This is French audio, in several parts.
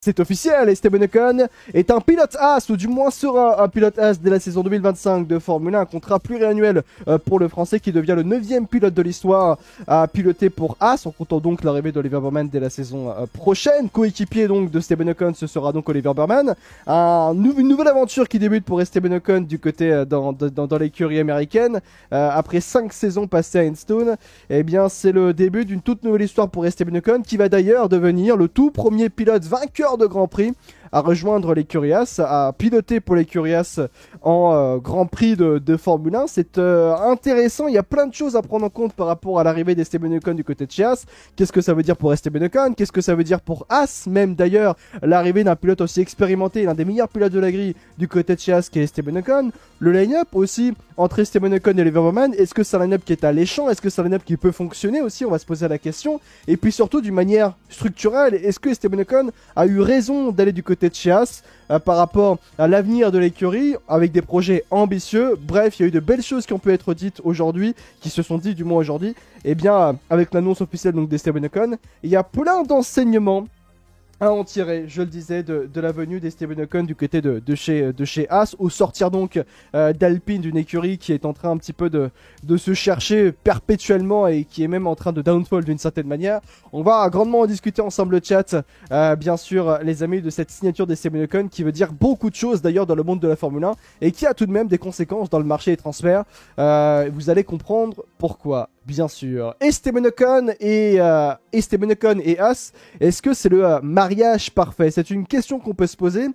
C'est officiel, Esteban Ocon est un pilote As, ou du moins sera un pilote As dès la saison 2025 de Formule 1, un contrat pluriannuel pour le Français qui devient le 9e pilote de l'histoire à piloter pour As, en comptant donc l'arrivée d'Oliver Baumann dès la saison prochaine. Coéquipier donc de Esteban Ocon, ce sera donc Oliver Baumann. Une nouvelle aventure qui débute pour Esteban Ocon du côté dans l'écurie américaine. Après 5 saisons passées à Enstone, eh bien c'est le début d'une toute nouvelle histoire pour Esteban Ocon, qui va d'ailleurs devenir le tout premier pilote vainqueur de Grand Prix à rejoindre l'écurie As, à piloter pour l'écurie As en Grand Prix de Formule 1. C'est intéressant, il y a plein de choses à prendre en compte par rapport à l'arrivée d'Esteban Ocon du côté de chez As. Qu'est-ce que ça veut dire pour Esteban Ocon? Qu'est-ce que ça veut dire pour As? Même d'ailleurs, l'arrivée d'un pilote aussi expérimenté, l'un des meilleurs pilotes de la grille du côté de chez As qui est Esteban Ocon. Le line-up aussi entre Esteban Ocon et Oliver Baumann. Est-ce que c'est un line-up qui est alléchant? Est-ce que c'est un line-up qui peut fonctionner aussi? On va se poser la question. Et puis surtout, d'une manière structurelle, est-ce que Esteban Ocon a eu raison d'aller du côté de chez As par rapport à l'avenir de l'écurie avec des projets ambitieux? Bref, il y a eu de belles choses qui ont pu être dites aujourd'hui, qui se sont dites du moins aujourd'hui. Et bien, avec l'annonce officielle donc d'Esteban Ocon, il y a plein d'enseignements à en tirer, je le disais, de la venue d'Esteban Ocon du côté de chez As, au sortir donc d'Alpine, d'une écurie qui est en train un petit peu de se chercher perpétuellement et qui est même en train de downfall d'une certaine manière. On va grandement en discuter ensemble, le chat, bien sûr, les amis, de cette signature d'Esteban Ocon qui veut dire beaucoup de choses d'ailleurs dans le monde de la Formule 1 et qui a tout de même des conséquences dans le marché des transferts. Vous allez comprendre pourquoi. Bien sûr. Esteban Ocon et As, est-ce que c'est le mariage parfait? C'est une question qu'on peut se poser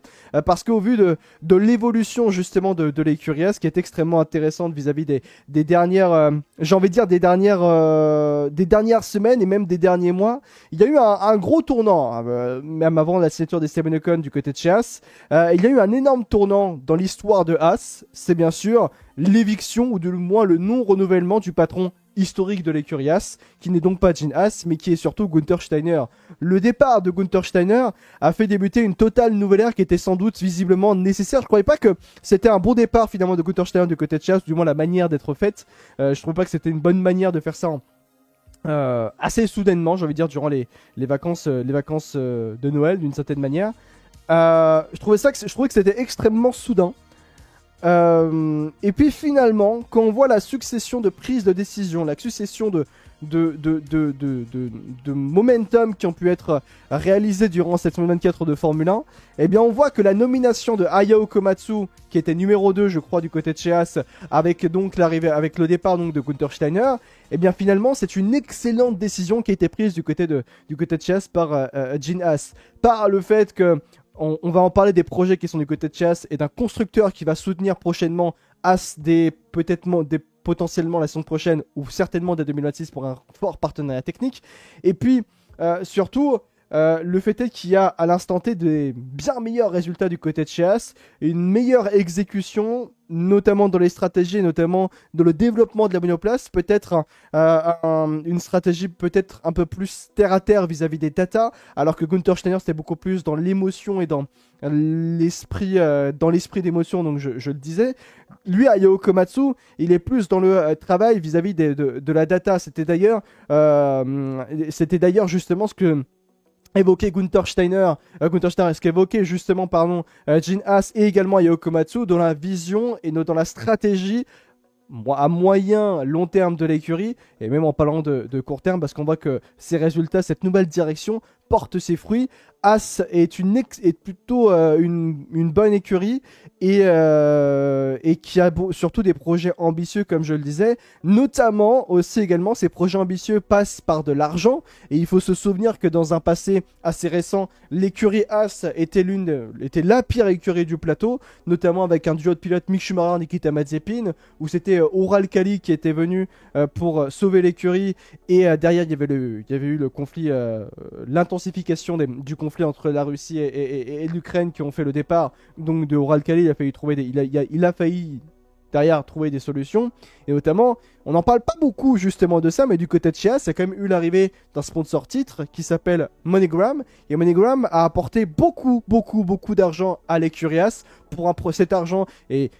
parce qu'au vu de l'évolution justement de l'écurie As, qui est extrêmement intéressante vis-à-vis des dernières, j'ai envie de dire des dernières semaines et même des derniers mois, il y a eu un gros tournant, même avant la signature d'Esteban Ocon du côté de chez As. Il y a eu un énorme tournant dans l'histoire de As, c'est bien sûr l'éviction ou du moins le non-renouvellement du patron historique de l'écurie As, qui n'est donc pas Gene Haas, mais qui est surtout Gunther Steiner. Le départ de Gunther Steiner a fait débuter une totale nouvelle ère qui était sans doute visiblement nécessaire. Je croyais pas que c'était un bon départ finalement de Gunther Steiner du côté de Haas, du moins la manière d'être faite. Je trouvais pas que c'était une bonne manière de faire ça assez soudainement, j'ai envie de dire, durant les vacances de Noël, d'une certaine manière. Je trouvais que c'était extrêmement soudain. Et puis finalement, quand on voit la succession de prises de décision, la succession de momentum qui ont pu être réalisés durant cette semaine 24 de Formule 1, eh bien on voit que la nomination de Hayao Komatsu, qui était numéro 2 je crois du côté de chez Haas, avec donc l'arrivée, avec le départ donc de Gunther Steiner, eh bien finalement c'est une excellente décision qui a été prise du côté de chez Haas par Gene Haas, par le fait que on va en parler des projets qui sont du côté de chez Haas et d'un constructeur qui va soutenir prochainement Haas potentiellement la saison prochaine ou certainement dès 2026 pour un fort partenariat technique. Et puis surtout, le fait est qu'il y a à l'instant T des bien meilleurs résultats du côté de chez Haas, une meilleure exécution, notamment dans les stratégies, notamment dans le développement de la monoplace, peut-être une stratégie peut-être un peu plus terre à terre vis-à-vis des data, alors que Gunther Steiner c'était beaucoup plus dans l'émotion et dans l'esprit d'émotion, donc je le disais. Lui, Hayao Komatsu, il est plus dans le travail vis-à-vis de la data. C'était d'ailleurs justement ce que évoqué Gunther Steiner, ce qu'évoquait justement Gene Haas et également Hayao Komatsu dans la vision et dans la stratégie à moyen, long terme de l'écurie, et même en parlant de court terme, parce qu'on voit que ces résultats, cette nouvelle direction porte ses fruits. Haas est plutôt une bonne écurie et qui a surtout des projets ambitieux, comme je le disais. Notamment aussi également, ces projets ambitieux passent par de l'argent. Et il faut se souvenir que dans un passé assez récent, l'écurie Haas était la pire écurie du plateau, notamment avec un duo de pilotes Mick Schumacher et Nikita Mazepin, où c'était Ural Kali qui était venu pour sauver l'écurie. Et derrière, il y avait eu le conflit, l'intensification du conflit entre la Russie et l'Ukraine qui ont fait le départ donc de Ural Kali. Il a failli derrière trouver des solutions, et notamment on n'en parle pas beaucoup justement de ça, mais du côté de chez Haas, il y a quand même eu l'arrivée d'un sponsor titre qui s'appelle MoneyGram, et MoneyGram a apporté beaucoup d'argent à l'écurie Haas. Cet argent est,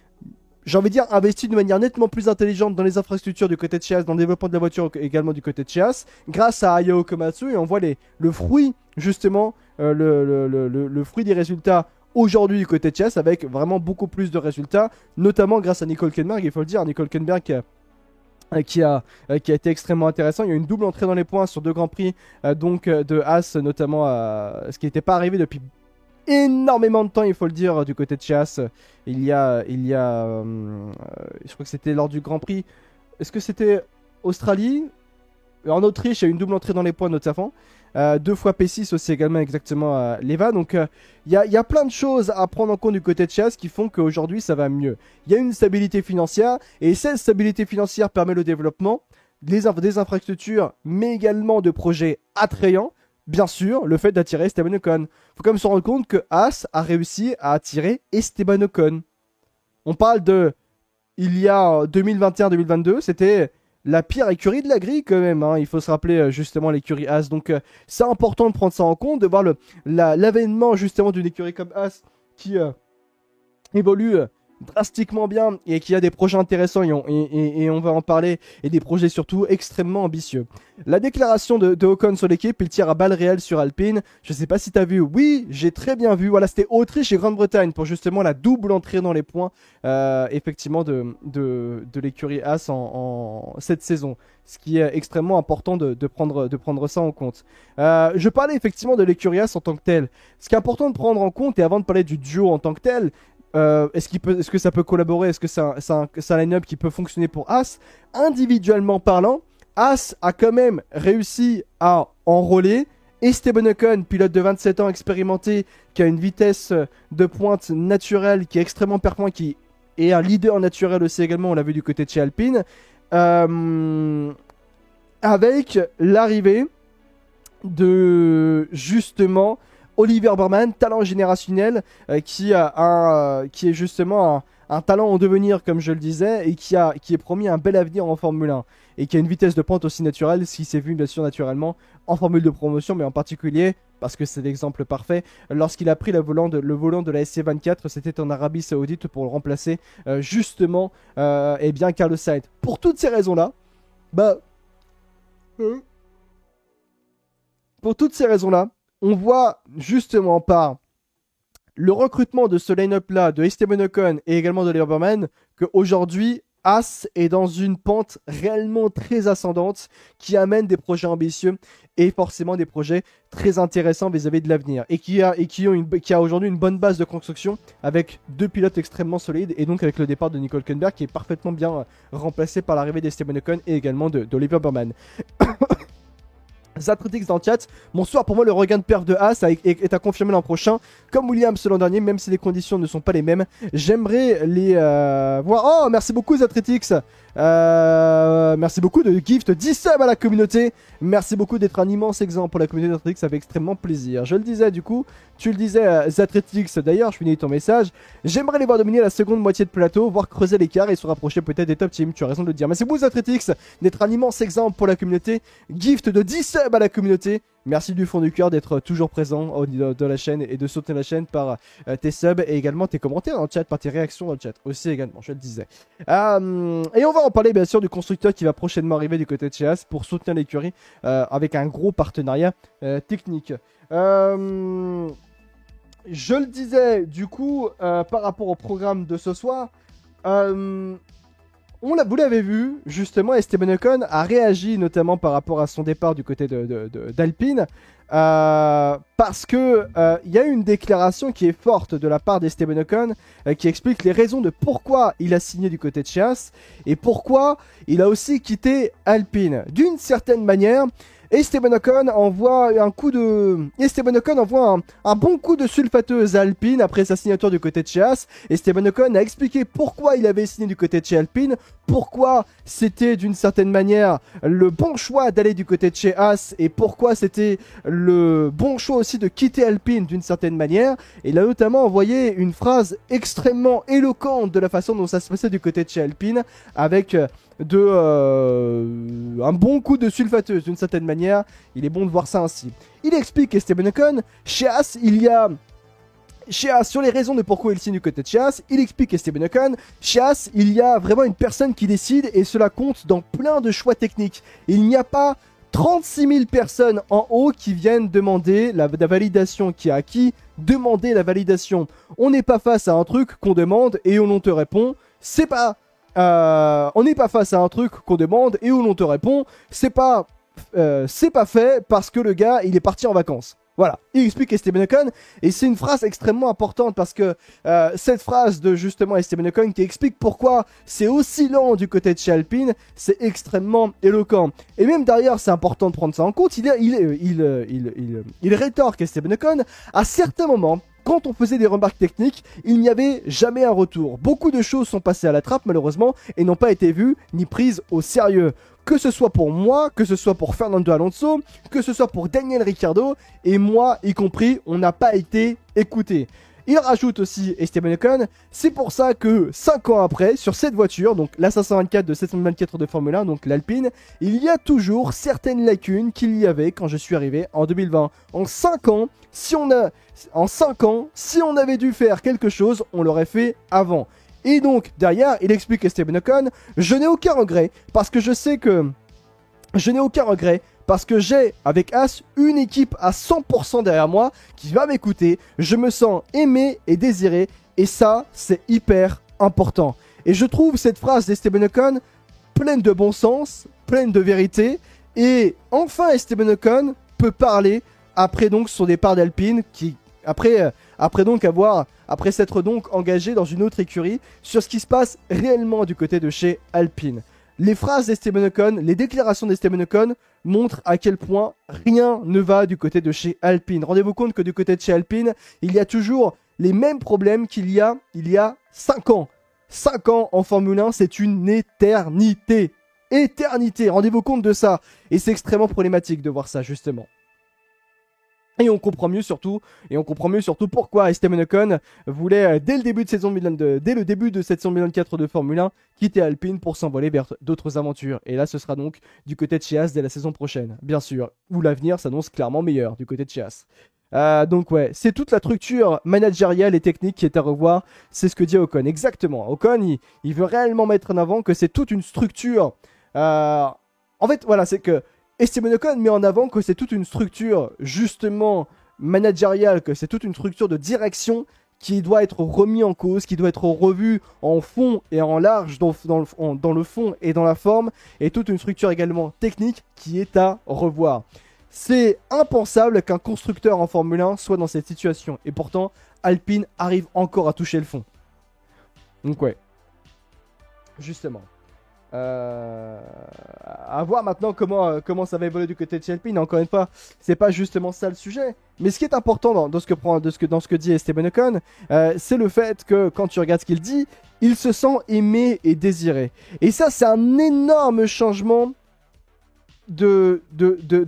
j'ai envie de dire, investi de manière nettement plus intelligente dans les infrastructures du côté de chez Haas, dans le développement de la voiture également du côté de chez Haas, grâce à Hayao Komatsu, et on voit le fruit justement le fruit des résultats aujourd'hui du côté de Chess, avec vraiment beaucoup plus de résultats, notamment grâce à Nico Hülkenberg, il faut le dire. Nico Hülkenberg qui a été extrêmement intéressant. Il y a une double entrée dans les points sur 2 Grands Prix donc de Haas, notamment ce qui n'était pas arrivé depuis énormément de temps, il faut le dire, du côté de chez Haas. Je crois que c'était lors du Grand Prix. Est-ce que c'était Australie? En Autriche, il y a eu une double entrée dans les points notamment. 2 fois P6 aussi également exactement l'Eva. Donc il y a plein de choses à prendre en compte du côté de Chas qui font qu'aujourd'hui ça va mieux. Il y a une stabilité financière et cette stabilité financière permet le développement des infrastructures mais également de projets attrayants. Bien sûr, le fait d'attirer Esteban Ocon. Faut quand même se rendre compte que Haas a réussi à attirer Esteban Ocon. On parle de il y a 2021-2022, c'était la pire écurie de la grille quand même, hein. Il faut se rappeler justement l'écurie Haas. Donc c'est important de prendre ça en compte, de voir l'avènement justement d'une écurie comme Haas qui évolue drastiquement bien et qui a des projets intéressants et on va en parler, et des projets surtout extrêmement ambitieux. La déclaration de Ocon sur l'équipe, il tire à balles réelles sur Alpine. Je sais pas si t'as vu, oui, j'ai très bien vu. Voilà, c'était Autriche et Grande-Bretagne pour justement la double entrée dans les points effectivement de l'écurie Haas en cette saison. Ce qui est extrêmement important de prendre ça en compte. Je parlais effectivement de l'écurie Haas en tant que tel. Ce qui est important de prendre en compte, et avant de parler du duo en tant que tel, est-ce que ça peut collaborer? Est-ce que c'est un line-up qui peut fonctionner pour Haas? Individuellement parlant, Haas a quand même réussi à enrôler Esteban Ocon, pilote de 27 ans expérimenté, qui a une vitesse de pointe naturelle, qui est extrêmement performant, qui est un leader naturel aussi également, on l'a vu du côté de chez Alpine, avec l'arrivée de justement Oliver Baumann, talent générationnel, qui est justement un talent en devenir, comme je le disais, et qui est promis un bel avenir en Formule 1. Et qui a une vitesse de pointe aussi naturelle, ce qui s'est vu bien sûr naturellement en formule de promotion, mais en particulier, parce que c'est l'exemple parfait, lorsqu'il a pris le volant de la SC24, c'était en Arabie Saoudite pour le remplacer justement Carlos Sainz. Pour toutes ces raisons-là, on voit justement par le recrutement de ce line-up-là, de Esteban Ocon et également de Lieberman, qu'aujourd'hui, Haas est dans une pente réellement très ascendante qui amène des projets ambitieux et forcément des projets très intéressants vis-à-vis de l'avenir et qui a aujourd'hui une bonne base de construction avec 2 pilotes extrêmement solides et donc avec le départ de Nico Hülkenberg qui est parfaitement bien remplacé par l'arrivée d'Esteban Ocon et également d'Oliver Baumann. Zatritix dans le chat, bonsoir, pour moi le regain de perf de Haas est à confirmer l'an prochain, comme Williams l'an dernier, même si les conditions ne sont pas les mêmes. J'aimerais les voir. Oh, merci beaucoup Zatritix. Merci beaucoup de gift 10 subs à la communauté. Merci beaucoup d'être un immense exemple pour la communauté Zatritix, ça fait extrêmement plaisir. Je le disais du coup, tu le disais Zatritix d'ailleurs, je finis ton message. J'aimerais les voir dominer la seconde moitié de plateau, voire creuser l'écart et se rapprocher peut-être des top teams. Tu as raison de le dire. Merci beaucoup Zatritix d'être un immense exemple pour la communauté. Gift de 10 subs à la communauté. Merci du fond du cœur d'être toujours présent de la chaîne et de soutenir la chaîne par tes subs et également tes commentaires dans le chat, par tes réactions dans le chat aussi également, je le disais. Et on va en parler bien sûr du constructeur qui va prochainement arriver du côté de chez Haas pour soutenir l'écurie avec un gros partenariat technique. Je le disais du coup par rapport au programme de ce soir, vous l'avez vu, justement, Esteban Ocon a réagi notamment par rapport à son départ du côté d'Alpine, parce que il y a une déclaration qui est forte de la part d'Esteban Ocon qui explique les raisons de pourquoi il a signé du côté de chez Haas et pourquoi il a aussi quitté Alpine. D'une certaine manière, Esteban Ocon envoie un bon coup de sulfateuse à Alpine après sa signature du côté de chez Haas. Esteban Ocon a expliqué pourquoi il avait signé du côté de chez Alpine, pourquoi c'était d'une certaine manière le bon choix d'aller du côté de chez Haas et pourquoi c'était le bon choix aussi de quitter Alpine d'une certaine manière. Et il a notamment envoyé une phrase extrêmement éloquente de la façon dont ça se passait du côté de chez Alpine avec un bon coup de sulfateuse d'une certaine manière. Il est bon de voir ça ainsi. Il explique Esteban Ocon, chez Haas, sur les raisons de pourquoi il signe du côté de chez Haas, il explique Esteban Ocon, chez Haas, il y a vraiment une personne qui décide et cela compte dans plein de choix techniques. Il n'y a pas 36 000 personnes en haut qui viennent demander la validation, qui a acquis, demander la validation. On n'est pas face à un truc qu'on demande et où l'on te répond, c'est pas... on n'est pas face à un truc qu'on demande et où l'on te répond, c'est pas fait parce que le gars, il est parti en vacances. Voilà, il explique Esteban Ocon, et c'est une phrase extrêmement importante parce que cette phrase de justement Esteban Ocon qui explique pourquoi c'est aussi lent du côté de chez Alpine, c'est extrêmement éloquent. Et même d'ailleurs, c'est important de prendre ça en compte, il rétorque Esteban Ocon à certains moments. Quand on faisait des remarques techniques, il n'y avait jamais un retour. Beaucoup de choses sont passées à la trappe malheureusement et n'ont pas été vues ni prises au sérieux. Que ce soit pour moi, que ce soit pour Fernando Alonso, que ce soit pour Daniel Ricciardo, et moi y compris, on n'a pas été écoutés. Il rajoute aussi Esteban Ocon, c'est pour ça que 5 ans après, sur cette voiture, donc la 524 de 724 de Formule 1, donc l'Alpine, il y a toujours certaines lacunes qu'il y avait quand je suis arrivé en 2020. En 5 ans, si on avait dû faire quelque chose, on l'aurait fait avant. Et donc, derrière, il explique Esteban Ocon, je n'ai aucun regret, parce que je sais que... Je n'ai aucun regret, parce que j'ai, avec As, une équipe à 100% derrière moi, qui va m'écouter, je me sens aimé et désiré, et ça, c'est hyper important. Et je trouve cette phrase d'Esteban Ocon pleine de bon sens, pleine de vérité, et enfin Esteban Ocon peut parler, après donc son départ d'Alpine, qui... Après s'être donc engagé dans une autre écurie, sur ce qui se passe réellement du côté de chez Alpine. Les phrases d'Esteban Ocon, les déclarations d'Esteban Ocon montrent à quel point rien ne va du côté de chez Alpine. Rendez-vous compte que du côté de chez Alpine, il y a toujours les mêmes problèmes qu'il y a 5 ans. 5 ans en Formule 1, c'est une éternité. Éternité, rendez-vous compte de ça. Et c'est extrêmement problématique de voir ça, justement. Et on comprend mieux surtout pourquoi Esteban Ocon voulait, dès le début de cette saison 2024 de Formule 1, quitter Alpine pour s'envoler vers d'autres aventures. Et là, ce sera donc du côté de chez As dès la saison prochaine, bien sûr. Où l'avenir s'annonce clairement meilleur du côté de chez As. Donc ouais, c'est toute la structure managériale et technique qui est à revoir. C'est ce que dit Ocon, exactement. Ocon, il veut réellement mettre en avant que c'est toute une structure. En fait, voilà, c'est que Esteban Ocon met en avant que c'est toute une structure justement managériale, que c'est toute une structure de direction qui doit être remis en cause, qui doit être revue en fond et en large, dans le fond et dans la forme, et toute une structure également technique qui est à revoir. C'est impensable qu'un constructeur en Formule 1 soit dans cette situation, et pourtant Alpine arrive encore à toucher le fond. Donc ouais, justement. À voir maintenant comment ça va évoluer du côté de chez Alpine. Encore une fois, c'est pas justement ça le sujet. Mais ce qui est important dans ce que dit Esteban Ocon, c'est le fait que quand tu regardes ce qu'il dit, il se sent aimé et désiré. Et ça, c'est un énorme changement de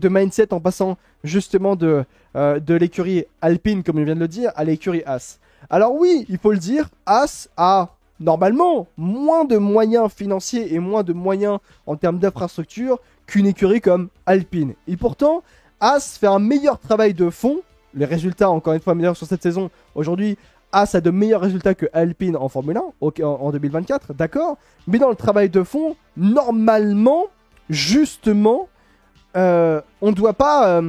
mindset en passant justement de l'écurie Alpine, comme je viens de le dire, à l'écurie As. Alors oui, il faut le dire, As a normalement moins de moyens financiers et moins de moyens en termes d'infrastructure qu'une écurie comme Alpine. Et pourtant, As fait un meilleur travail de fond. Les résultats, encore une fois, meilleurs sur cette saison. Aujourd'hui, As a de meilleurs résultats que Alpine en Formule 1 en 2024, d'accord. Mais dans le travail de fond, normalement, justement, on ne doit pas...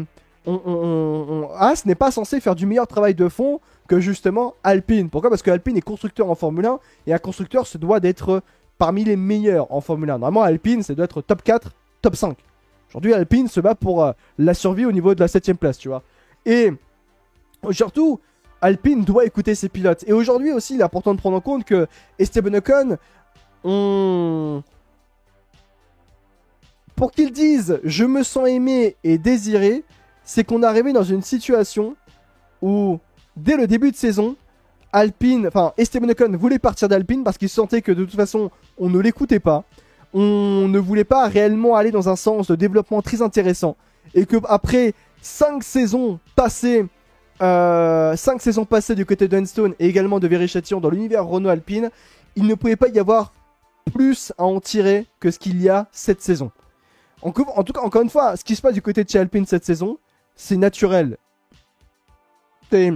As n'est pas censé faire du meilleur travail de fond que justement Alpine. Pourquoi ? Parce que Alpine est constructeur en Formule 1 et un constructeur se doit d'être parmi les meilleurs en Formule 1. Normalement, Alpine, ça doit être top 4, top 5. Aujourd'hui, Alpine se bat pour la survie au niveau de la 7ème place, tu vois. Et surtout, Alpine doit écouter ses pilotes. Et aujourd'hui aussi, il est important de prendre en compte que Esteban Ocon, pour qu'il dise « je me sens aimé et désiré », c'est qu'on est arrivé dans une situation où, dès le début de saison, Esteban Ocon voulait partir d'Alpine parce qu'il sentait que de toute façon, on ne l'écoutait pas. On ne voulait pas réellement aller dans un sens de développement très intéressant. Et qu'après 5 saisons passées du côté de Enstone et également de Viry-Châtillon dans l'univers Renault-Alpine, il ne pouvait pas y avoir plus à en tirer que ce qu'il y a cette saison. En tout cas, encore une fois, ce qui se passe du côté de chez Alpine cette saison, c'est naturel. C'est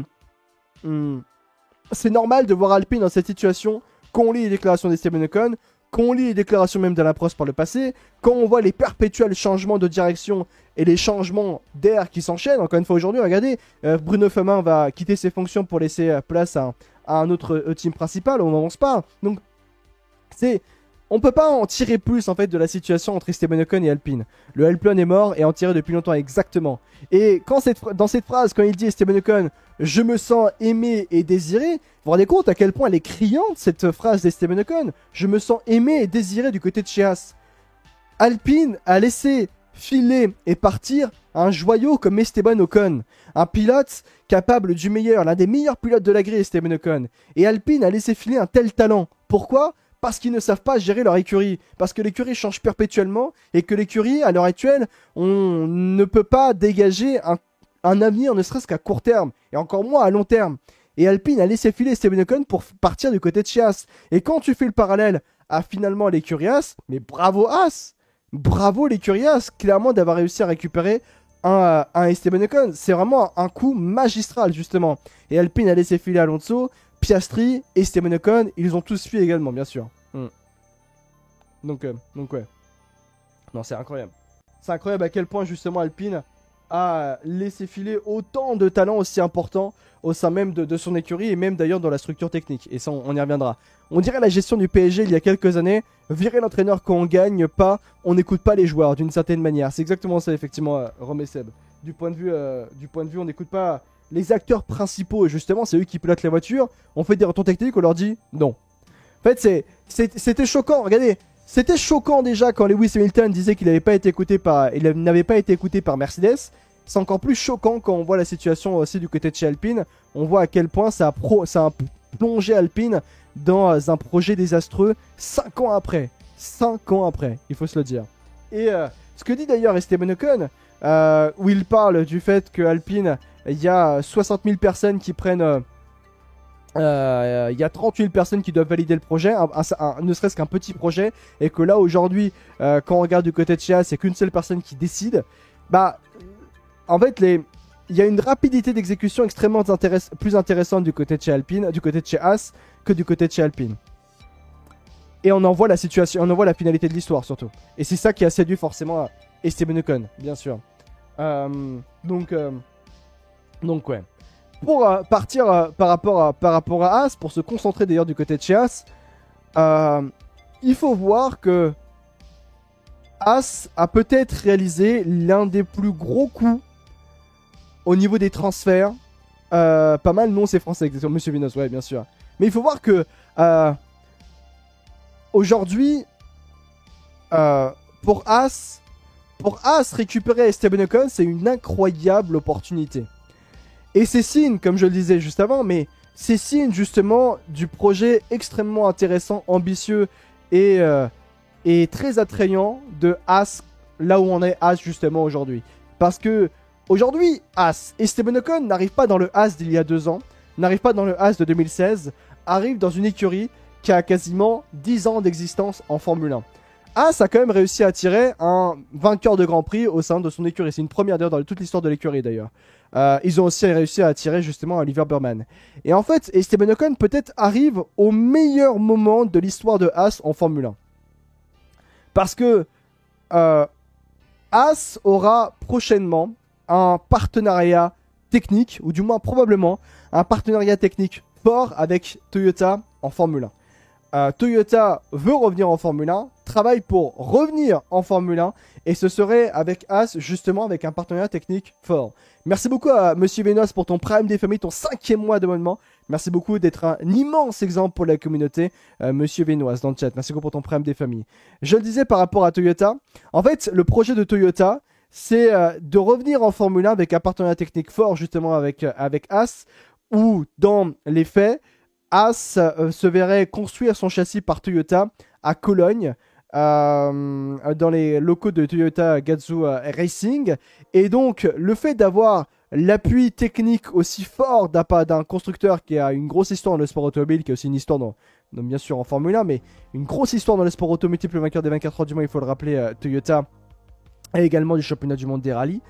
normal de voir Alpine dans cette situation qu'on lit les déclarations d'Esteban Ocon, quand on lit les déclarations même d'Alain Prost par le passé, quand on voit les perpétuels changements de direction et les changements d'air qui s'enchaînent, encore une fois aujourd'hui, regardez, Bruno Femin va quitter ses fonctions pour laisser place à un autre team principal, on n'avance pas. Donc, on peut pas en tirer plus en fait de la situation entre Esteban Ocon et Alpine. Le L-Plan est mort et en tirer depuis longtemps exactement. Et dans cette phrase, quand il dit Esteban Ocon, je me sens aimé et désiré, vous vous rendez compte à quel point elle est criante cette phrase d'Esteban Ocon. Je me sens aimé et désiré du côté de chez Haas. Alpine a laissé filer et partir un joyau comme Esteban Ocon, un pilote capable du meilleur, l'un des meilleurs pilotes de la grille, Esteban Ocon. Et Alpine a laissé filer un tel talent. Pourquoi ? Parce qu'ils ne savent pas gérer leur écurie. Parce que l'écurie change perpétuellement et que l'écurie, à l'heure actuelle, on ne peut pas dégager un avenir, ne serait-ce qu'à court terme, et encore moins à long terme. Et Alpine a laissé filer Esteban Ocon pour partir du côté de chez Haas. Et quand tu fais le parallèle à finalement l'écurie Haas, mais bravo Haas, bravo l'écurie Haas, clairement d'avoir réussi à récupérer un Esteban Ocon. C'est vraiment un coup magistral, justement. Et Alpine a laissé filer Alonso, Piastri et Esteban Ocon, ils ont tous fui également, bien sûr. Donc ouais. Non, c'est incroyable. C'est incroyable à quel point, justement, Alpine a laissé filer autant de talents aussi importants au sein même de son écurie et même d'ailleurs dans la structure technique. Et ça, on y reviendra. On dirait la gestion du PSG il y a quelques années. Virer l'entraîneur quand on gagne pas, on n'écoute pas les joueurs d'une certaine manière. C'est exactement ça, effectivement, Rome et Seb. Du point de vue, on n'écoute pas les acteurs principaux. Et justement, c'est eux qui pilotent la voiture. On fait des retours techniques, on leur dit non. En fait, c'était choquant. Regardez, c'était choquant déjà quand Lewis Hamilton disait qu'il n'avait pas été écouté par Mercedes. C'est encore plus choquant quand on voit la situation aussi du côté de chez Alpine. On voit à quel point ça a plongé Alpine dans un projet désastreux 5 ans après. 5 ans après, il faut se le dire. Et ce que dit d'ailleurs Esteban Ocon, où il parle du fait que Alpine, il y a 60 000 personnes qui prennent... il y a 38 000 personnes qui doivent valider le projet, ne serait-ce qu'un petit projet, et que là aujourd'hui, quand on regarde du côté de chez Haas, c'est qu'une seule personne qui décide. Bah, en fait, il y a une rapidité d'exécution extrêmement plus intéressante du côté de chez Alpine, du côté de chez Haas, que du côté de chez Alpine. Et on en voit la situation, on en voit la finalité de l'histoire surtout. Et c'est ça qui a séduit forcément Esteban Ocon, bien sûr. Donc ouais. Pour partir par rapport à Haas, pour se concentrer d'ailleurs du côté de chez Haas, il faut voir que Haas a peut-être réalisé l'un des plus gros coups au niveau des transferts. Pas mal, non, c'est français, Monsieur Vinos, ouais, bien sûr. Mais il faut voir que aujourd'hui, pour Haas récupérer Esteban Ocon, c'est une incroyable opportunité. Et c'est signe, comme je le disais juste avant, mais c'est signe justement du projet extrêmement intéressant, ambitieux et très attrayant de Haas, là où on est Haas justement aujourd'hui. Parce que aujourd'hui, Haas, Esteban Ocon n'arrive pas dans le Haas d'il y a 2 ans, n'arrive pas dans le Haas de 2016, arrive dans une écurie qui a quasiment 10 ans d'existence en Formule 1. Haas a quand même réussi à attirer un vainqueur de Grand Prix au sein de son écurie. C'est une première d'ailleurs dans toute l'histoire de l'écurie d'ailleurs. Ils ont aussi réussi à attirer justement Oliver Burman. Et en fait, Esteban Ocon peut-être arrive au meilleur moment de l'histoire de Haas en Formule 1. Parce que Haas aura prochainement un partenariat technique, ou du moins probablement un partenariat technique fort avec Toyota en Formule 1. Toyota veut revenir en Formule 1, travaille pour revenir en Formule 1, et ce serait avec Haas, justement, avec un partenariat technique fort. Merci beaucoup à Monsieur Vénos pour ton Prime des familles, ton 5e mois d'abonnement. Merci beaucoup d'être un immense exemple pour la communauté, Monsieur Vénoise dans le chat. Merci beaucoup pour ton Prime des familles. Je le disais par rapport à Toyota. En fait, le projet de Toyota, c'est de revenir en Formule 1 avec un partenariat technique fort, justement, avec Haas, où, dans les faits, Haas se verrait construire son châssis par Toyota à Cologne, dans les locaux de Toyota Gazoo Racing. Et donc, le fait d'avoir l'appui technique aussi fort d'un constructeur qui a une grosse histoire dans le sport automobile, qui a aussi une histoire bien sûr en Formule 1, mais une grosse histoire dans le sport auto, multiple vainqueur des 24 heures du mois, il faut le rappeler, Toyota, et également du championnat du monde des rallyes.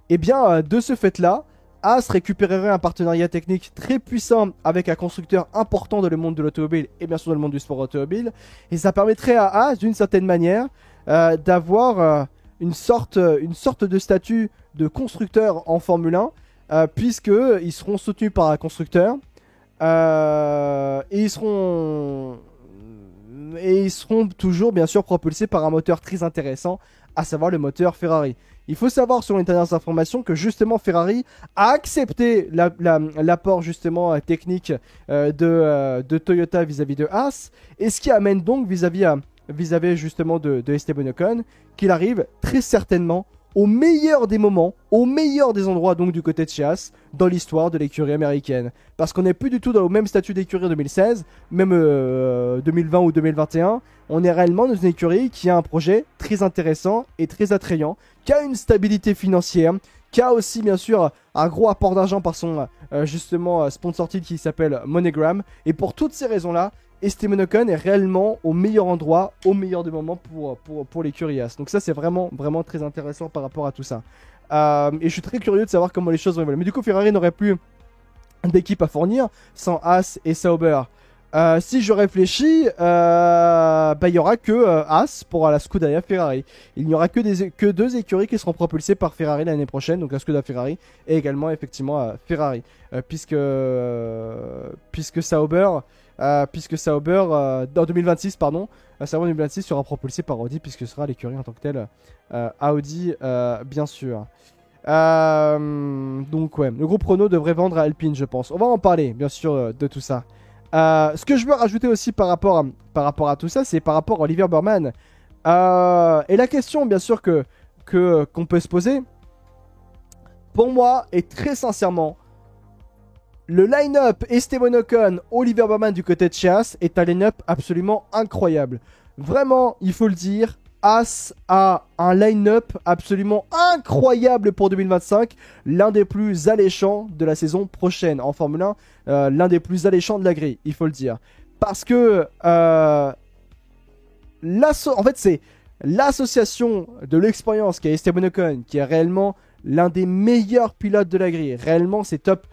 Et bien, de ce fait-là, Haas récupérerait un partenariat technique très puissant avec un constructeur important dans le monde de l'automobile et bien sûr dans le monde du sport automobile. Et ça permettrait à Haas, d'une certaine manière, d'avoir une sorte de statut de constructeur en Formule 1, puisqu'ils seront soutenus par un constructeur. Et ils seront toujours bien sûr propulsés par un moteur très intéressant, à savoir le moteur Ferrari. Il faut savoir selon les dernières informations que justement Ferrari a accepté l'apport justement technique de Toyota vis-à-vis de Haas, et ce qui amène donc vis-à-vis justement de Esteban Ocon qu'il arrive très certainement au meilleur des moments, au meilleur des endroits donc du côté de chez Haas dans l'histoire de l'écurie américaine. Parce qu'on n'est plus du tout dans le même statut d'écurie en 2016, même 2020 ou 2021. On est réellement dans une écurie qui a un projet très intéressant et très attrayant, qui a une stabilité financière, qui a aussi bien sûr un gros apport d'argent par son justement sponsor titre qui s'appelle MoneyGram. Et pour toutes ces raisons-là, Esteban Ocon est réellement au meilleur endroit, au meilleur des moments pour l'écurie Haas. Donc ça c'est vraiment très intéressant par rapport à tout ça. Et je suis très curieux de savoir comment les choses vont évoluer. Mais du coup Ferrari n'aurait plus d'équipe à fournir sans Haas et Sauber. Si je réfléchis, il y aura que Haas pour la Scuderia Ferrari. Il n'y aura que deux écuries qui seront propulsées par Ferrari l'année prochaine, donc la Scuderia Ferrari et également effectivement Ferrari, puisque Sauber en 2026 pardon, Sauber en 2026 sera propulsé par Audi puisque ce sera l'écurie en tant que telle Audi bien sûr. Donc ouais, le groupe Renault devrait vendre à Alpine je pense. On va en parler bien sûr de tout ça. Ce que je veux rajouter aussi par rapport à tout ça, c'est par rapport à Oliver Burman. Et la question, bien sûr, qu'on peut se poser, pour moi, et très sincèrement, le line-up Esteban Ocon, Oliver Burman du côté de chez Haas est un line-up absolument incroyable. Vraiment, il faut le dire, Haas a un line-up absolument incroyable pour 2025, l'un des plus alléchants de la saison prochaine en Formule 1, l'un des plus alléchants de la grille, il faut le dire. Parce que en fait c'est l'association de l'expérience qui est Esteban Ocon, qui est réellement l'un des meilleurs pilotes de la grille. Réellement c'est top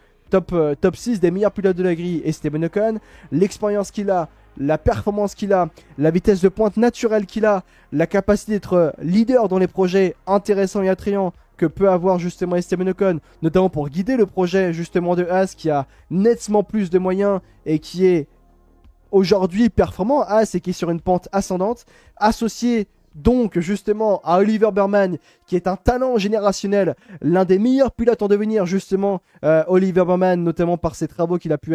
6 des meilleurs pilotes de la grille Esteban Ocon, l'expérience qu'il a, la performance qu'il a, la vitesse de pointe naturelle qu'il a, la capacité d'être leader dans les projets intéressants et attrayants que peut avoir justement Esteban Ocon, notamment pour guider le projet justement de Haas qui a nettement plus de moyens et qui est aujourd'hui performant à Haas et qui est sur une pente ascendante, associé donc justement à Oliver Burman qui est un talent générationnel, l'un des meilleurs pilotes en devenir justement, Oliver Burman notamment par ses travaux qu'il a pu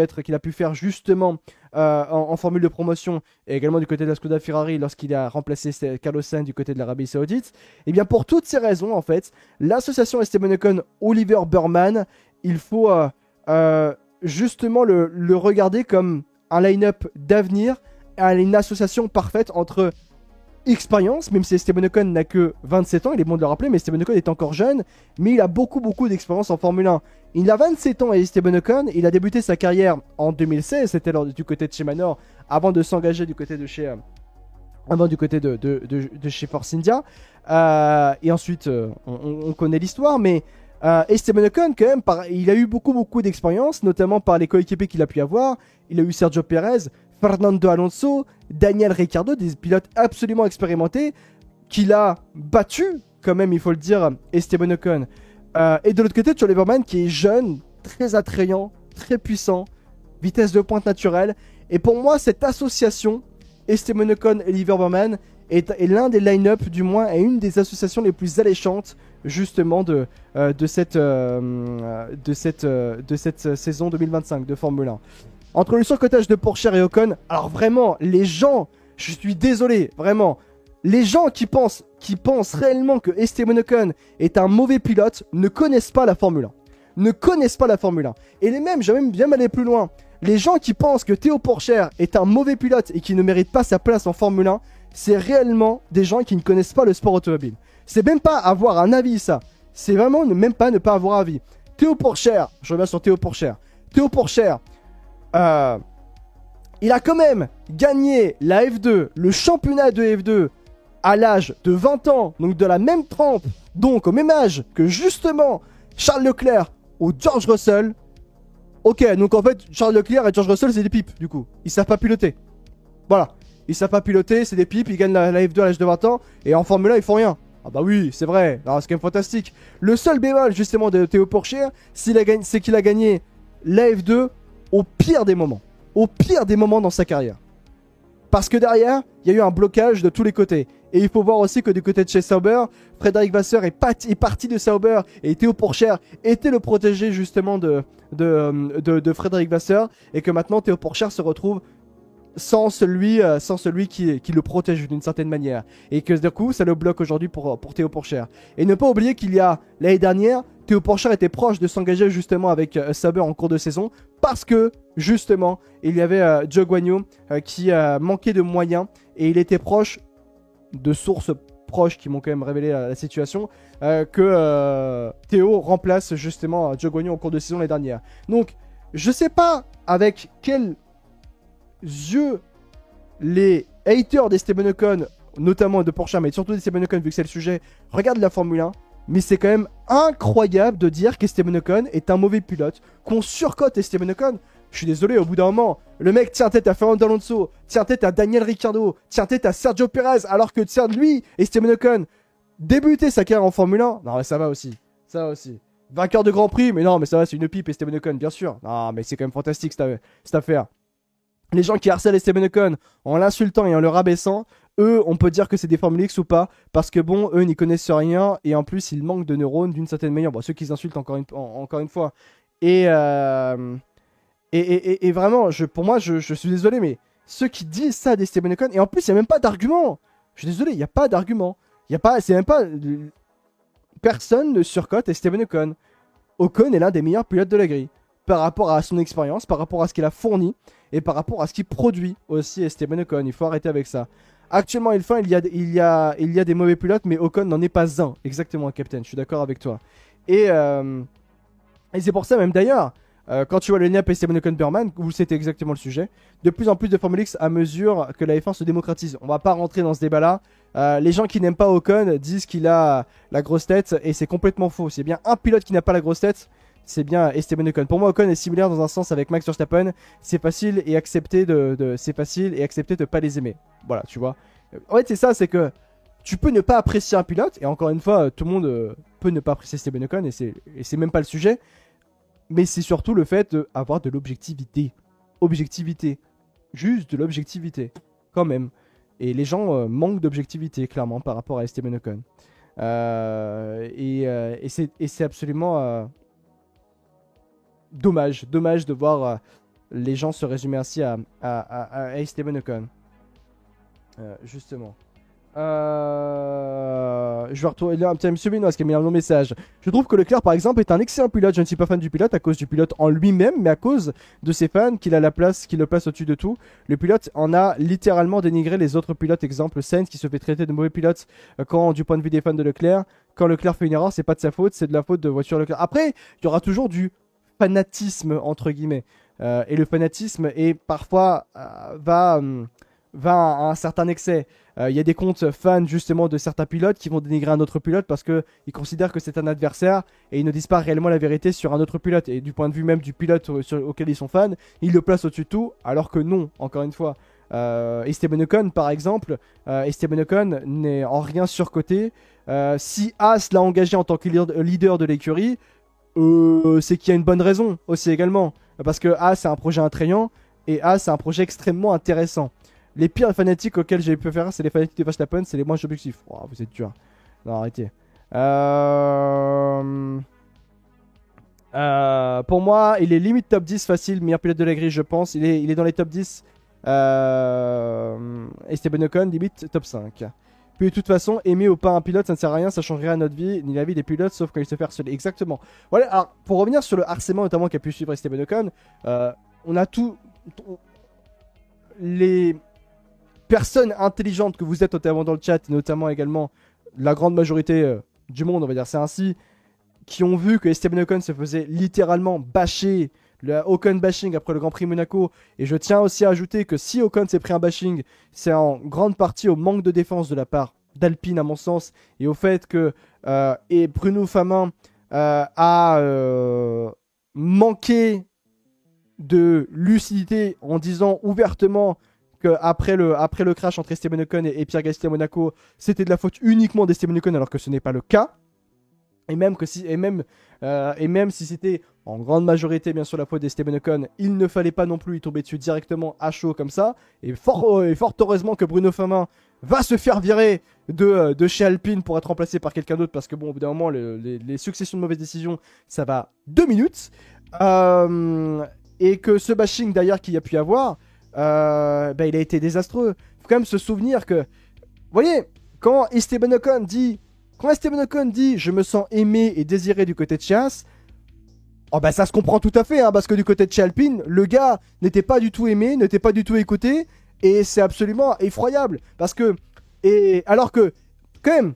faire justement en formule de promotion et également du côté de la Scuderia Ferrari lorsqu'il a remplacé Carlos Sainz du côté de l'Arabie Saoudite. Et bien pour toutes ces raisons en fait, l'association Esteban Ocon Oliver Burman, il faut justement le regarder comme un line-up d'avenir, une association parfaite entre expérience, même si Esteban Ocon n'a que 27 ans, il est bon de le rappeler, mais Esteban Ocon est encore jeune, mais il a beaucoup d'expérience en Formule 1. Il a 27 ans et Esteban Ocon, il a débuté sa carrière en 2016, c'était du côté de chez Manor, avant de s'engager du côté de chez chez Force India. Et ensuite, on connaît l'histoire, mais Esteban Ocon, quand même, il a eu beaucoup d'expérience, notamment par les coéquipiers qu'il a pu avoir. Il a eu Sergio Perez, Fernando Alonso, Daniel Ricciardo, des pilotes absolument expérimentés qu'il a battu, quand même, il faut le dire, Esteban Ocon. Et de l'autre côté, tu as Oliver Burman qui est jeune, très attrayant, très puissant, vitesse de pointe naturelle. Et pour moi, cette association, Esteban Ocon et Oliver Burman, est l'un des line-up, du moins, est une des associations les plus alléchantes, justement, de cette saison 2025 de Formule 1. Entre le surcotage de Pourchaire et Ocon, alors vraiment, les gens, je suis désolé, vraiment, les gens qui pensent réellement que Esteban Ocon est un mauvais pilote ne connaissent pas la Formule 1. Ne connaissent pas la Formule 1. Et j'ai même bien aller plus loin. Les gens qui pensent que Théo Pourchaire est un mauvais pilote et qui ne mérite pas sa place en Formule 1, c'est réellement des gens qui ne connaissent pas le sport automobile. C'est même pas avoir un avis, ça. C'est vraiment même pas ne pas avoir avis. Théo Pourchaire, je reviens sur Théo Pourchaire. Théo Pourchaire, il a quand même gagné la F2, le championnat de F2 à l'âge de 20 ans, donc de la même trempe, donc au même âge que justement Charles Leclerc où George Russell... Ok, donc en fait, Charles Leclerc et George Russell, c'est des pipes, du coup. Ils savent pas piloter. Voilà. Ils savent pas piloter, c'est des pipes, ils gagnent la F2 à l'âge de 20 ans, et en Formule 1, ils font rien. Ah bah oui, c'est vrai, c'est quand même fantastique. Le seul bémol, justement, de Théo Pourchaire, c'est qu'il a gagné la F2 au pire des moments. Au pire des moments dans sa carrière. Parce que derrière, il y a eu un blocage de tous les côtés. Et il faut voir aussi que du côté de chez Sauber, Frédéric Vasseur est parti de Sauber et Théo Pourchaire était le protégé justement de Frédéric Vasseur. Et que maintenant Théo Pourchaire se retrouve sans celui qui le protège d'une certaine manière. Et que du coup, ça le bloque aujourd'hui pour Théo Pourchaire. Et ne pas oublier qu'il y a l'année dernière, Théo Pourchaire était proche de s'engager justement avec Sauber en cours de saison parce que justement, il y avait Joe Guanyu qui manquait de moyens et il était proche de sources proches qui m'ont quand même révélé la situation que Théo remplace justement Joe Guanyu en cours de saison l'année dernière. Donc, je sais pas avec quel yeux les haters d'Esteban Ocon, notamment de Porsche, mais surtout d'Esteban Ocon vu que c'est le sujet, regardent la Formule 1, mais c'est quand même incroyable de dire qu'Esteban Ocon est un mauvais pilote, qu'on surcote Esteban Ocon. Je suis désolé, au bout d'un moment, le mec tient tête à Fernando Alonso, tient tête à Daniel Ricciardo, tient tête à Sergio Perez, alors que tiens lui, Esteban Ocon, débuter sa carrière en Formule 1, non mais ça va aussi, ça va aussi. Vainqueur de Grand Prix, mais non mais ça va, c'est une pipe Esteban Ocon, bien sûr. Non mais c'est quand même fantastique cette affaire. Les gens qui harcèlent Esteban Ocon en l'insultant et en le rabaissant, eux, on peut dire que c'est des Formule X ou pas, parce que bon, eux n'y connaissent rien, et en plus, ils manquent de neurones d'une certaine manière. Bon, ceux qui insultent encore une fois. Et vraiment, pour moi, je suis désolé, mais ceux qui disent ça d'Esteban Ocon, et en plus, il n'y a même pas d'argument. Je suis désolé, il n'y a pas d'argument. C'est même pas... Personne ne surcote Esteban Ocon. Ocon est l'un des meilleurs pilotes de la grille. Par rapport à son expérience, par rapport à ce qu'il a fourni, et par rapport à ce qu'il produit aussi Esteban Ocon. Il faut arrêter avec ça. Actuellement, il y a des mauvais pilotes, mais Ocon n'en est pas un. Exactement, Captain, je suis d'accord avec toi. Et c'est pour ça, même d'ailleurs, quand tu vois le lien Esteban Ocon-Burman, où c'était exactement le sujet, de plus en plus de Formule X à mesure que la F1 se démocratise. On va pas rentrer dans ce débat-là. Les gens qui n'aiment pas Ocon disent qu'il a la grosse tête, et c'est complètement faux. C'est bien un pilote qui n'a pas la grosse tête, c'est bien Esteban Ocon. Pour moi, Ocon est similaire dans un sens avec Max Verstappen. C'est facile et accepter de pas les aimer. Voilà, tu vois. En fait, c'est ça, c'est que tu peux ne pas apprécier un pilote, et encore une fois, tout le monde peut ne pas apprécier Esteban Ocon, et c'est même pas le sujet. Mais c'est surtout le fait d'avoir de l'objectivité. Objectivité. Juste de l'objectivité. Quand même. Et les gens manquent d'objectivité, clairement, par rapport à Esteban Ocon. Et c'est absolument... dommage de voir les gens se résumer ainsi à Esteban Ocon. Justement. Je vais retrouver là un petit monsieur Benoît qui a mis un long message. Je trouve que Leclerc par exemple est un excellent pilote. Je ne suis pas fan du pilote à cause du pilote en lui-même, mais à cause de ses fans qui le place au-dessus de tout. Le pilote en a littéralement dénigré les autres pilotes. Exemple Sainz qui se fait traiter de mauvais pilote quand du point de vue des fans de Leclerc. Quand Leclerc fait une erreur, c'est pas de sa faute, c'est de la faute de voiture Leclerc. Après, il y aura toujours du fanatisme entre guillemets. Et le fanatisme est parfois va à un certain excès. Il y a des comptes fans justement de certains pilotes qui vont dénigrer un autre pilote parce qu'ils considèrent que c'est un adversaire et ils ne disent pas réellement la vérité sur un autre pilote. Et du point de vue même du pilote auquel ils sont fans, ils le placent au-dessus de tout, alors que non, encore une fois. Esteban Ocon par exemple, Esteban Ocon n'est en rien surcoté. Si Haas l'a engagé en tant que leader de l'écurie, c'est qu'il y a une bonne raison aussi également. Parce que Haas c'est un projet attrayant et Haas c'est un projet extrêmement intéressant. Les pires fanatiques auxquels j'ai pu faire, c'est les fanatiques de Verstappen, c'est les moins objectifs. Oh, vous êtes dur. Non, arrêtez. Pour moi, il est limite top 10 facile, meilleur pilote de la grille, je pense. Il est dans les top 10. Esteban Ocon, limite top 5. Puis de toute façon, aimer ou pas un pilote, ça ne sert à rien, ça changerait à notre vie, ni la vie des pilotes, sauf quand il se fait harceler. Exactement. Voilà, alors, pour revenir sur le harcèlement, notamment qu'a pu suivre Esteban Ocon, on a tout. Les personnes intelligentes que vous êtes notamment dans le chat, et notamment également la grande majorité du monde, on va dire c'est ainsi, qui ont vu que Esteban Ocon se faisait littéralement bâcher, le Ocon bashing après le Grand Prix Monaco. Et je tiens aussi à ajouter que si Ocon s'est pris un bashing, c'est en grande partie au manque de défense de la part d'Alpine à mon sens, et au fait que et Bruno Famin a manqué de lucidité en disant ouvertement qu'après le crash entre Esteban Ocon et Pierre Gasly à Monaco, c'était de la faute uniquement d'Esteban Ocon alors que ce n'est pas le cas. Et même si c'était en grande majorité bien sûr la faute d'Esteban Ocon, il ne fallait pas non plus y tomber dessus directement à chaud comme ça. Et fort heureusement que Bruno Famin va se faire virer de chez Alpine pour être remplacé par quelqu'un d'autre, parce que bon, au bout d'un moment, les successions de mauvaises décisions, ça va 2 minutes. Et que ce bashing d'ailleurs qu'il y a pu y avoir, il a été désastreux. Faut quand même se souvenir que, vous voyez, quand Esteban Ocon dit je me sens aimé et désiré du côté de chez Haas, oh bah ça se comprend tout à fait, hein, parce que du côté de chez Alpine, le gars n'était pas du tout aimé, n'était pas du tout écouté, et c'est absolument effroyable. Parce que, alors que, quand même,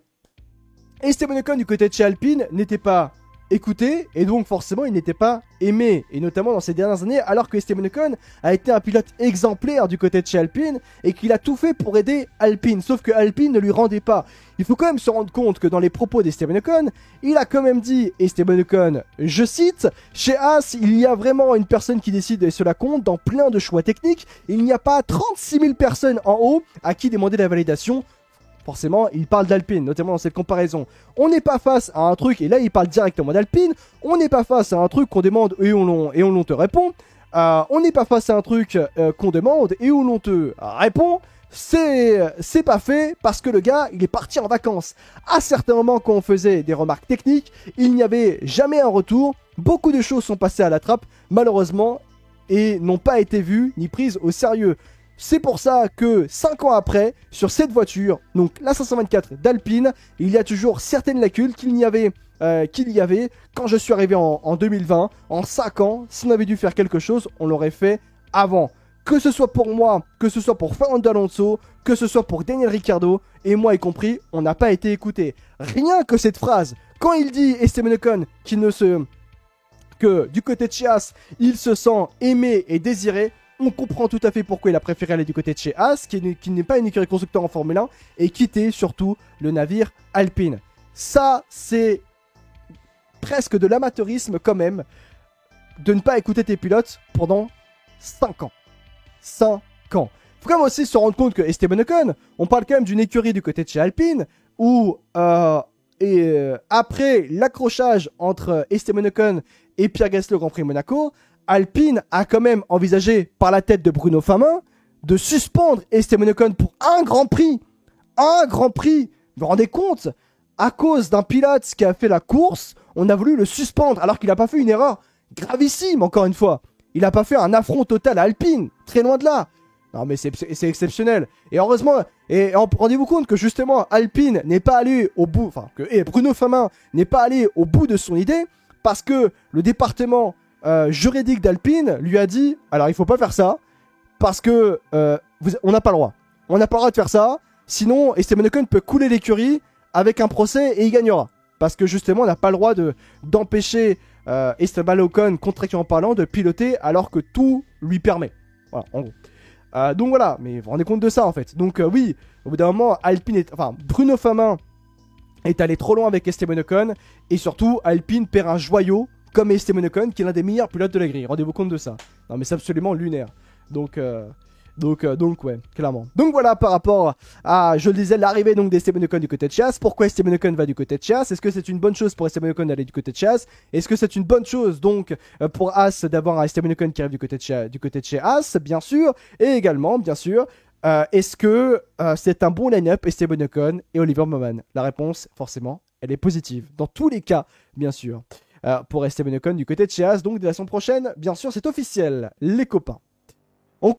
Esteban Ocon du côté de chez Alpine n'était pas écouté, et donc forcément il n'était pas aimé, et notamment dans ces dernières années, alors que Esteban Ocon a été un pilote exemplaire du côté de chez Alpine, et qu'il a tout fait pour aider Alpine, sauf que Alpine ne lui rendait pas. Il faut quand même se rendre compte que dans les propos d'Esteban Ocon, il a quand même dit, Esteban Ocon, je cite, chez Haas, il y a vraiment une personne qui décide et cela compte dans plein de choix techniques, il n'y a pas 36 000 personnes en haut à qui demander la validation. Forcément, il parle d'Alpine, notamment dans cette comparaison. On n'est pas face à un truc, et là il parle directement d'Alpine, on n'est pas face à un truc qu'on demande et on te répond. On n'est pas face à un truc qu'on demande et où l'on te répond. C'est pas fait parce que le gars, il est parti en vacances. À certains moments, quand on faisait des remarques techniques, il n'y avait jamais un retour. Beaucoup de choses sont passées à la trappe, malheureusement, et n'ont pas été vues ni prises au sérieux. C'est pour ça que 5 ans après, sur cette voiture, donc la 524 d'Alpine, il y a toujours certaines lacunes qu'il y avait quand je suis arrivé en 2020. En 5 ans, si on avait dû faire quelque chose, on l'aurait fait avant. Que ce soit pour moi, que ce soit pour Fernando Alonso, que ce soit pour Daniel Ricciardo, et moi y compris, on n'a pas été écouté. Rien que cette phrase, quand il dit Esteban Ocon que du côté de chez Haas, il se sent aimé et désiré, on comprend tout à fait pourquoi il a préféré aller du côté de chez Haas, qui n'est pas une écurie constructeur en Formule 1, et quitter surtout le navire Alpine. Ça, c'est presque de l'amateurisme quand même, de ne pas écouter tes pilotes pendant 5 ans. 5 ans. Faut quand même aussi se rendre compte que Esteban Ocon, on parle quand même d'une écurie du côté de chez Alpine, où après l'accrochage entre Esteban Ocon et Pierre Gasly au Grand Prix Monaco, Alpine a quand même envisagé, par la tête de Bruno Famin, de suspendre Esteban Ocon pour un Grand Prix. Un Grand Prix. Vous vous rendez compte? À cause d'un pilote qui a fait la course, on a voulu le suspendre, alors qu'il n'a pas fait une erreur gravissime, encore une fois. Il n'a pas fait un affront total à Alpine. Très loin de là. Non mais c'est exceptionnel. Et heureusement, rendez-vous compte que justement, Alpine n'est pas allé au bout, Bruno Famin n'est pas allé au bout de son idée, parce que le département juridique d'Alpine lui a dit, alors il faut pas faire ça, parce que on n'a pas le droit. On n'a pas le droit de faire ça, sinon Esteban Ocon peut couler l'écurie avec un procès et il gagnera. Parce que justement, on n'a pas le droit d'empêcher Esteban Ocon, contractuellement parlant, de piloter alors que tout lui permet. Voilà, en gros. Donc voilà, mais vous vous rendez compte de ça en fait. Donc oui, au bout d'un moment, Bruno Famin est allé trop loin avec Esteban Ocon, et surtout, Alpine perd un joyau comme Esteban Ocon, qui est l'un des meilleurs pilotes de la grille. Rendez-vous compte de ça. Non mais c'est absolument lunaire. Donc ouais, clairement. Donc voilà, par rapport à, je le disais, l'arrivée donc d'Esteban Ocon du côté de Haas. Pourquoi Esteban Ocon va du côté de Haas? Est-ce que c'est une bonne chose pour Esteban Ocon d'aller du côté de Haas? Est-ce que c'est une bonne chose donc pour Haas d'avoir un Esteban Ocon qui arrive du côté de chez Haas? Bien sûr. Et également, bien sûr, est-ce que c'est un bon line-up Esteban Ocon et Oliver Bowman? La réponse, forcément, elle est positive. Dans tous les cas, bien sûr. Pour Esteban Ocon du côté de chez Haas, donc de la semaine prochaine, bien sûr, c'est officiel, les copains.